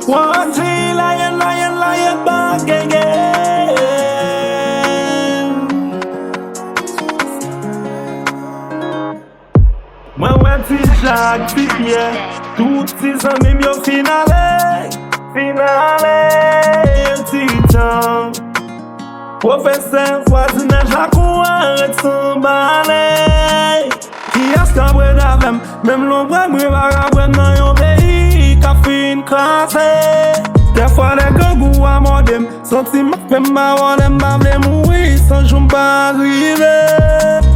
One tree lion, lion, lion back again. Mwen wè ti jak ti pye, tout ti zanmim yo finale, finale ti tan. Professeur voisinage la kou arrête s'emballer. Ki aska bred avem, même l'ombre mwen baga bred nan yon pays ka fin krasé. Des fois les gangou a modem, senti ma femme ma wadem ba vle mouri sans joun pa arrive.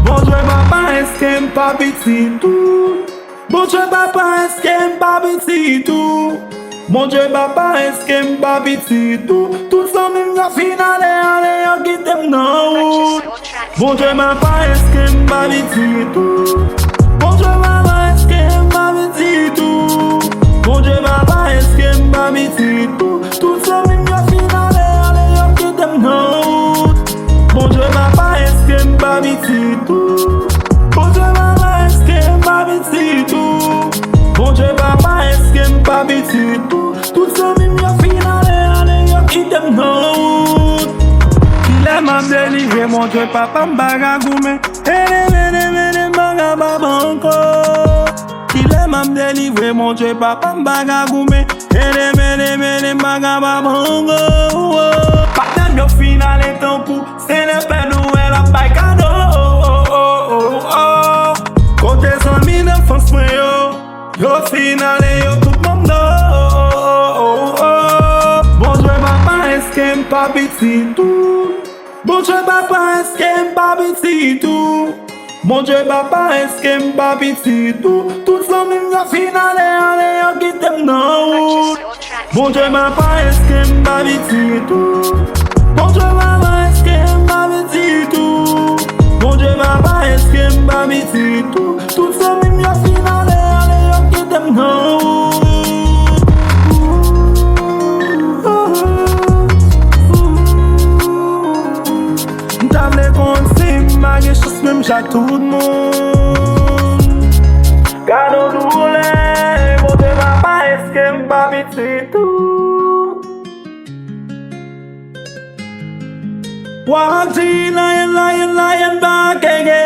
Bon Dieu papa est-ce m'pa piti tout. Bon Dieu papa est-ce m'pa piti tout. Mon Dieu papa est-ce m'pa piti tout. Tout ça même la finale allez yo qui t'aime non. Mon Dieu papa est-ce m'pa piti tout. Mon Dieu papa est-ce m'pa piti tout. Mon Dieu papa est-ce m'pa piti tout. Tout ça même la finale allez yo qui t'aime non. Mon Dieu papa est-ce m'pa piti tout. Mon Dieu papa est-ce m'pa piti tout. Mon Dieu papa est-ce m'pa piti tout. Tout ça même la finale allez yo qui t'aime non. Il aime à me délivrer, mon Dieu papa m'baga goumé. M'baga baba encore. Il aime à me délivrer, mon Dieu papa m'baga goumé. M'baga baba encore. Patem yo final et ton coup, c'est le père Noël à bail cadeau. Côté son mine d'enfance yo final et yo tout le monde. Bon Dieu papa est-ce m'pa piti tout. Bon Dieu papa est-ce m'pa piti tout. Mon Dieu papa est-ce m'pa piti tout. Tout ça même la finale allez yo qui t'aime non. Mon Dieu papa est-ce m'pa piti tout. Mon Dieu papa est-ce m'pa piti tout. Mon Dieu papa est-ce m'pa piti tout. Tout ça même la finale allez yo qui t'aime non. T'avle kon si mage chos même ja tout le monde. Gado doule, mon Dieu papa est-ce m'pa piti tout. One G lion, lion, lion back again.